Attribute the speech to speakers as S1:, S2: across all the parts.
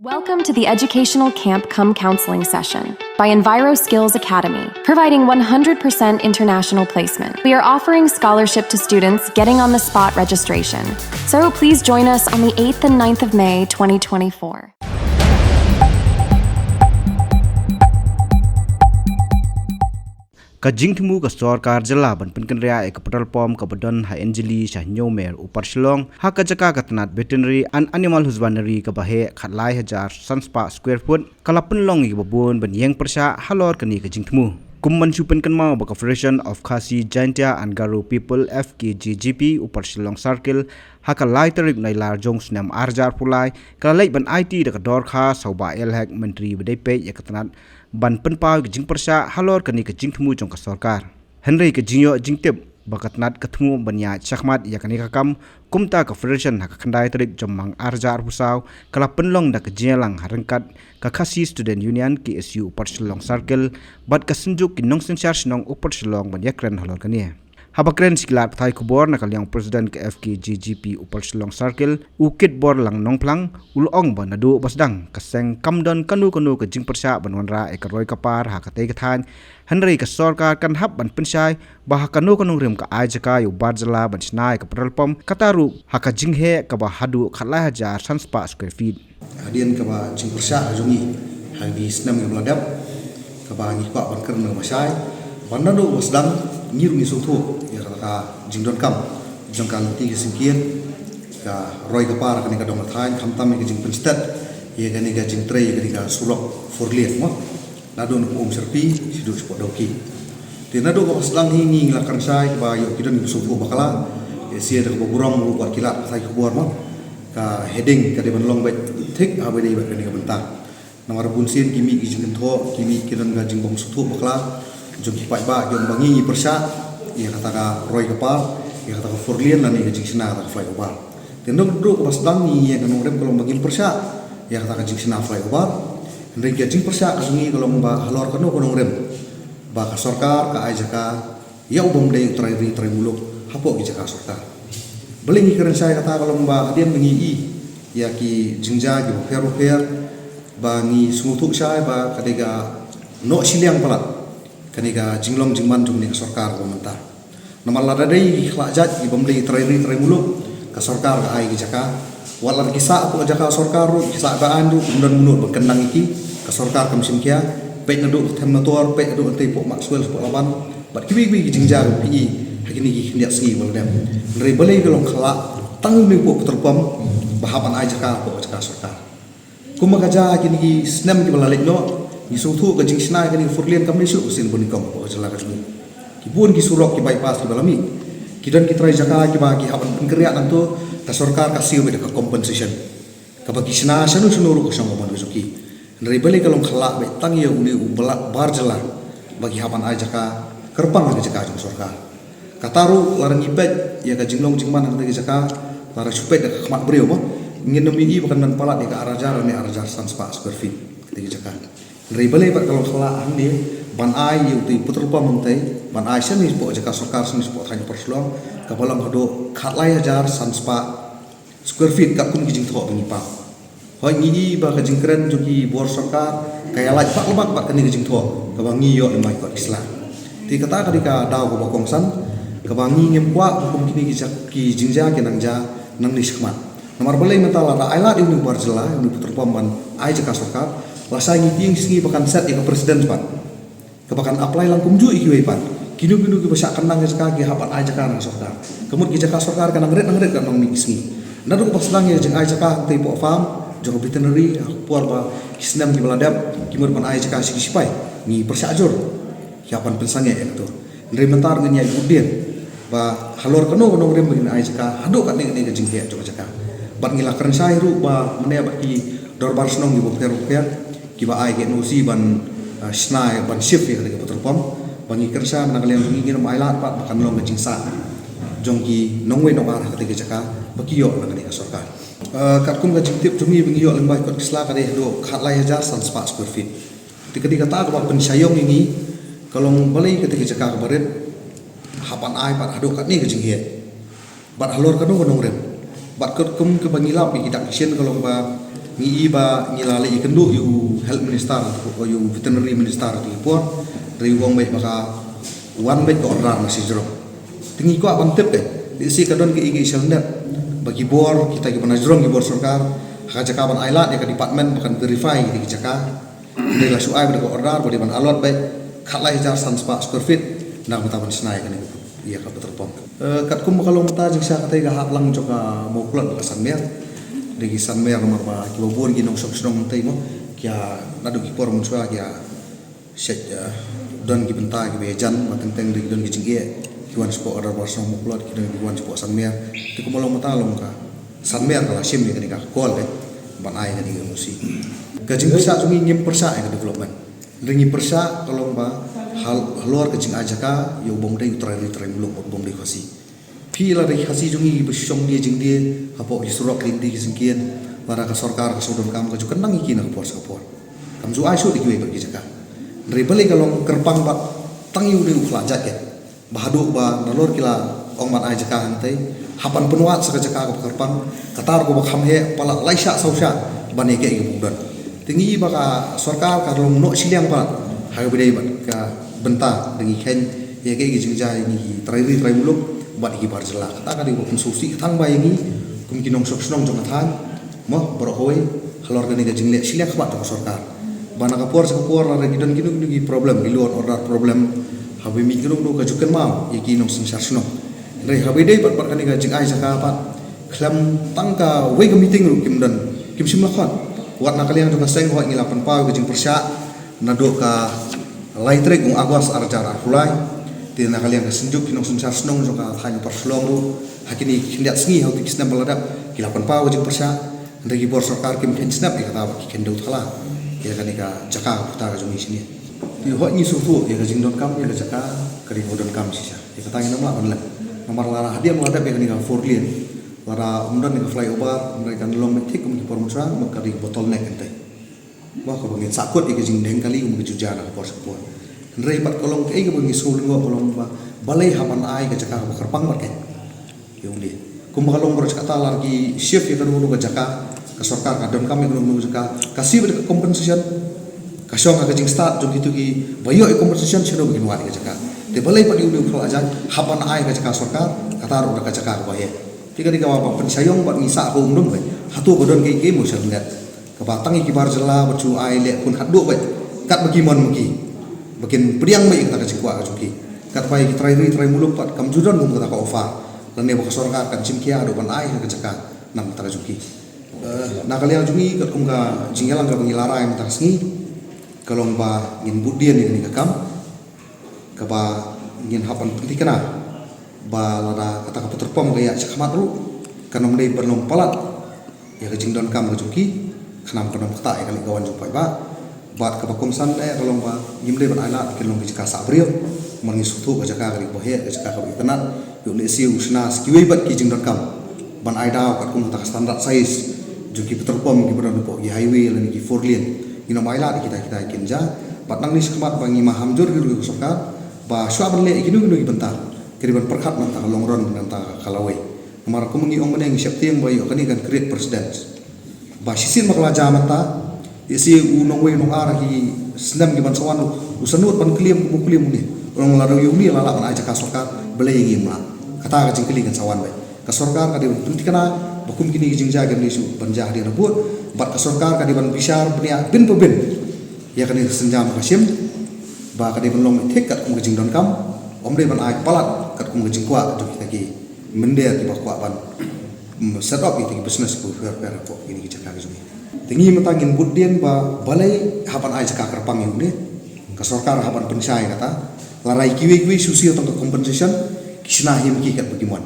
S1: Welcome to the Educational Camp Come Counseling Session by Enviro Skills Academy, providing 100% international placement. We are offering scholarship to students getting on the spot registration. So please join us on the 8th and 9th of May 2024.
S2: Kajingtmu ka sarkar jala ban penkenria ek petrol pom ka badan ha Anjali Shahnyomer upar Shillong ha ka jaka katnat veterinary and animal husbandry ka bahe khatlai hajar sanspa square foot kalapun long ki babun ban yeng persha halor kani kajingtmu kumman chupen kan mau ba Federation of Khasi Jaintia and Garo People FKGGP upar Shillong Circle ha ka lai tarik nai lar jong snam arjar pulai ka lai ban IT da ka dor kha sauba elhek menteri bedai pe yakatnat ban penpau ke jing persya halor kani ke jing temu jong ka sarkar Henry ke jingyo jingtep bakatnat ketemu banya chakmat ya kani ka kam kumta ka federation ha ka khandai tarik jomang arjar pusau kala penlong da ke jelang harengkat ka Khasi student union KSU upar Shillong Circle bat ka senjuk ki nong sensar nong upar Shillong ban yakren halor kani habakren sikilat thai kubor na kalyang president ke FKGGP upar Shillong Circle ukit bor lang nongplang ulong ban nadu basdang kaseng kamdon kanu ke jing persya banwanra ekaroi kapar ha katei kathan Henry ka sarkar kan hab ban pensai bah kanu rem ka ajaka yu barjala ban snai ka petrol pom kataru ha ka jinghe ka ba hadu khalai hajar sanspa square feet
S3: hadian ka ba jing persya jongi hagi snam ka bladap ka ba ngi kwa ban kerna masai ban nadu basdang ngiru ngi sotu ya ka jingdon kam jongkan ti ke singkien ka roi ka par ka ni ka dong thain khamtam ni ka jing penstat ye ka ni ka jing trei ka ni ka sulok forliet mo ladon ko serpi sidu spot doki ti nado ko paslang hingi nglakan sai ba yo kidon ni sotu bakala ye sia da ko burong lu kwa kilat sai ko bor mo ka heading ka de ban long bai thik ha bai dei ba ka ni ka bentang namar bunsin kimi ki jing tho kimi kidon ga jing bong sotu bakala jom kipai ba jom bangi persya ia kata ka roi kapal ia kata ka forlian lan ia jing sina ta fly over tendo do ko basdang ni ia kan rem kalau bangi persya ia kata ka jing sina fly over ndai ka jing persya ka ngi kalau ba halor kanu ko rem ba ka sarkar ka ajaka ia ubom dei trai muluk hapo ki jaka sarkar beling keren saya kata kalau ba hadian bangi i ia ki jingja ki fer bangi sumutuk sai ba kadega no siliang pala kaniga jinglong jingman jung ni sarkar ko menta namal lada dei khlajat ki bomdei trai muluk ka sarkar ka ai jaka walan kisa ko jaka sarkar ro kisa ba andu mundan munut bekendang iki ka sarkar kam simkia pe nadu them motor pe nadu te po maxwell po laban bat kiwi jingja pi hakini ki ndiak sgi wal dem re balai golong khala tang ni po terpom bahaban ai jaka po jaka sarkar kuma kaja kini ki snam ki balalek no ni sotu ka jing snai ka ni forlian kam ni su sin boni kam ko jala ka jmu ki bun ki surok ki bypass ki balami ki dan ki trai jaka ki ba ki haban pengkeriak nanto ka sarkar ka siu ka compensation ka bagi sna sanu sunuru ko sang man suki ndri bali kalong khala be tang ye uni ubala bar jala bagi haban ai jaka kerpang ka jaka jung sarkar kataru larang ipet ya ka jinglong jingman ka jaka lara supet ka khmat breu mo ngin nomi i bakan man pala de ka arajar ni arajar sanspa square feet ka jaka Dari balai pak kalau kelaan dia ban ai yu ti putra pa montai ban ai sen ni po jaka sarkar sen po thang perslong ka balam hado khatlai hajar sanspa square feet ka kun kijing tho bangi pa hoi ngi ba ka jingkren jogi bor sarkar kaya laj pak lebak pak kani kijing tho ka bangi yo mai ko islam ti kata ka dika daw ko bakong san ka bangi ngem kwa hukum kini ki jingja ke nangja nang ni skmat nomor balai mentala da ai la di uni barjela uni putra pa ban ai jaka sarkar Lasa ngiting singi pakan set ya ke presiden pan. Kepakan apply langkum ju iki pan. Kinu ki besak kenang jaka ki hapat aja kan sarkar. Kemud ki jaka sarkar kan ngret kan nang mi singi. Nadu pas lang ya jeng aja jaka te po farm jong veterinary puar ba kisnam ki baladap kimur pan aja jaka sigi sipai. Ni persajur. Kiapan pensange ya tu. Ndri mentar ngnya udin. Ba halor kanu rem begin aja jaka hadu kan ni jeng he jaka. Bat ngila keren sai ru ba mene ba ki dorbar snong ni bo fer kiba ai ke nosi ban snai ban shift ya ke petrol pom bangi kersa menangalian ngingir mailat pak bakan long ngajing sa jongki nongwe nongar ke jaka bakiyo nang ni sarkar kat kum ngajing tip jumi bangiyo lembai kot kisla ka de do khatlai hajar sanspa square feet ketika ta ka ban sayong ini kalau balai ketika jaka ka baret hapan ai pak hado kat ni ke jing he bat halor kanu nong rem bat kum ke bangila pi kidak kisen kalau ba ngi iba ngilale ikendu yu health minister ko yu veterinary minister di por dari wong baik maka wan baik ko order masih jero tingi ko abang tep di si kadon ke igi selnet bagi bor kita ki pana jero ki bor sarkar ha jaka ban ailat ya ke department bahkan verify di jaka dari la suai ber ko order bodi ban alot baik khalai jar san square feet nak mataban senai kan itu iya ka beterpom kat kum kalau mata jing sia katai ga haplang joka mau kulat ka sanmer degi sanmer nomor ba ki bor gi nong sok snong tai mo kia nadu ki por mun swa kia set don ki benta ki bejan mateng teng degi don ki jingge ki wan spo order bor snong mau kulat ki don ki wan spo sanmer ti ko molong mata long ka sanmer kala sim ni ka kol ban ai ni musi gajing persa sungi ngim persa ka development ringi persa kalau ba hal luar kecing aja ka yo bom dei utrai muluk bom dei khasi pila dei khasi jungi besyong dia jing dia apo isurok lindi kisingkian para ka sarkar ka sodon kam ka jukan nang ikina por sapor kam ju ai su di kiwe bagi jaka dari balik kalau kerpang bat tangi udah ukhlajat ya bahadu ba nalor kila ong man ai jaka hantai hapan penuat saka jaka ka kerpang katar ko bakham he pala laisa sausa baneke ke budan tinggi baka sarkar ka long no siliang pa hayo bidai bat ka benta dengan ken ya kayak gitu jai ni trai muluk buat iki bar jela kata kan ibu konstruksi tang bayangi kumkin nong sok snong jong than mo berhoi halor gani gajing le silak ba to sarkar bana kapor la gidon ginu gi problem di luar order problem habe mi ginu do kajukan mau iki nong sensar snong re habe dei bat gani gajing ai jaka pat klam tangka we ke meeting ru kim dan kim sim lakon wat nakaliang jong seng ho ngilapan pa gajing persya nado ka laitrek ung agwas arjar fulai ti nakaliang kesenjuk kinong sensar snong joka hanya perslong ru hakini kindat sngi hau tikisna baladap kilapan pa wajing persya ndagi bor sarkar kim ken snap kata ba ki kendo thala ya kanika jaka putar jumi sini ti ho ni sufu ya jing don kam ya jaka kari don kam sisa ya kata ngina ma online nomor lara hadia baladap ya kanika forlien lara umdan ni flyover mereka long metik kum ki por musra makari bottleneck ente wah ko bangin sakut ik jing deng kali um jujana ko sepon rei pat kolong ke ke bangi sul ngo kolong ba balai haman ai ke jaka ko kerpang mat ke yundi kum kolong ber kata lagi shift ya kan ke jaka ke sarkar ka don kami nu jaka kasih ber compensation kasong ka jing start jom itu ki bayo compensation sino begin wat ke jaka te balai pat yundi ko aja haman ai ke jaka sarkar kata ro ke jaka ko baye tiga di kawa pensayong bat ngisa ko undum be hatu ko don ke mo net kebatang iki bar jela bacu ai le pun hadu bae kat bagi mon mugi bakin priang bae kita kacikwa kajuki kat pai trai muluk pat kam judan gum kata ka ofa lan ne baka sarkar kan cimkia ado ban ai ka jaka nam ta kajuki na kalian jumi kat kum ka jingelang ka bangilara yang ta sngi kalong ba ngin budian ni ka kam ka ba ngin hapan pentikana ba lada kata ka puterpom gaya cakamat ru kanom dei pernom palat ya ka jingdon kam kajuki kenam kenam kata kali kawan jumpai ba bat ke bakumsan kalau ba gimle ban ala kelong ke jaka sabriyo mangi sutu ke jaka kali bohe ke jaka kali tenat yo le siu usna skiwe bat ki jingdon kam ban ai daw kat kum tak standar size juki peterpom ki beran po ki highway lan ki four lane ina maila kita kinja bat nang ni sekemat bangi mahamjur ki soka ba syua ban le ikinu ki bentar kiriban perkat nan ta longron nan ta kalawe mar ko mengi ong meneng septiang bayo kani kan create president ba sisin makla jamata isi unong we nong ara ki senam ki bansawan usanut pan kliam ni orang laro yumi lala kan aja kasokar belai ngima kata ka jingkeli kan sawan bae ka sarkar ka di pentikana bakum kini jing jaga ni su banjah dia rebut bat ka sarkar ka di ban bisar benia bin pebin ya kan senjam kasim ba ka di ban long tek kat kum jing don kam om de ban ai palat kat kum jing kwa tu kita ki mende ti bakwa ban set up itu business ko fair ko ini kita ka jumi tingi matangin budien ba balai hapan ai jaka kerpang ini ka sarkar hapan pensai kata larai kiwi susi atau compensation kisna him ki kat bagiman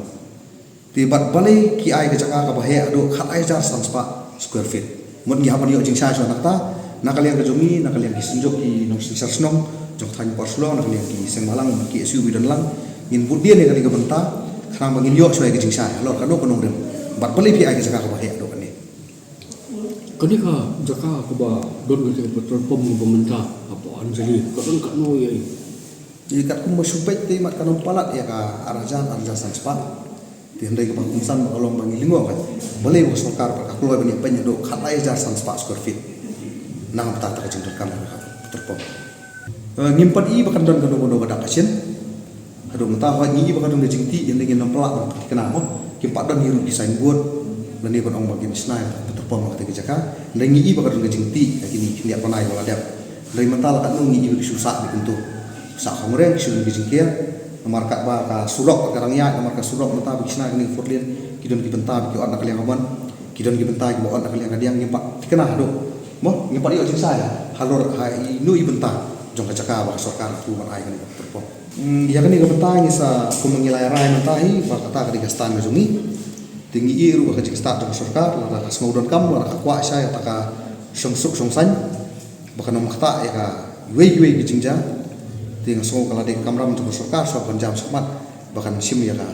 S3: tibat balai ki ai jaka ka bahe ado khat ai jar sanspa square feet mun gi hapan yo jing sa so nakta nakalian ka jumi nakalian ki senjok ki nong sensar snong jok than parslo nakalian ki semalang ki SUV dan lang ngin budien ni ka benta khang bangin yo so ai jing sa lo ka do konong dem bat balai pi ai jaka ka bahe ado kan ni
S4: Ketika jaka kuba don ke petrol pom pemerintah apa anjali kadon kat no ye
S3: jadi kat kum supet ti mat kanom palat ya ka arjan sanspa Tiandai ke pangkumsan kalau bagi lingkungan kan, boleh bos sokar pakai keluar banyak banyak dok, kalai jar 100 square feet, nang tak jengdon kami terpom. Ngimpan i bahkan don kado pada kasien, kado mentah ngi bahkan don jengti yang ingin nampelak kenapa? Kimpat don hirup desain buat, dan ini orang bagian senai terpom kata kerjakan, dan ngi bahkan don jengti, lagi ni dia panai kalau ada, dari mentah kan ngi bagi susah dibentuk, susah kongren sudah dijengkia. Nomor kat ba ka surok ka rangya nomor ka surok mata bisna ni forlin kidon ki benta ki on nakaliang kaman kidon ki benta ki on nakaliang kadiang nyimpak kenah do mo nyimpak yo saya halor hai nu i benta jong ka caka ba sorkar tu man ai kan terpom ya kan ni ka benta ni sa kumengilai rai mentahi ba kata ka digastan ka jungi tinggi iru ka jiksta jong sorkar la ka smaudon kam la ka kwa saya ta ka songsuk songsan bahkan nomor kata ya ka yue ki jingja ting so kalau di kamera untuk sorkar so jam semat bahkan sim ya ka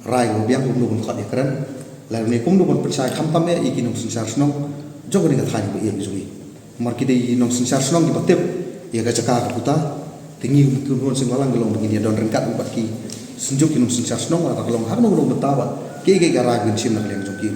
S3: rai biang kum khat ya keren lalu ni kum pun percaya khamtam ya ikin sinsar snong jog ni ka thani be ye jui mar ki dei nong sinsar snong ki batep ya ka caka ka puta tingi kun singwalang gelong begini don rengkat ubat ki senjuk ki nong sinsar snong la ka long har nong betawa ke ga rai sim nak leng jong ki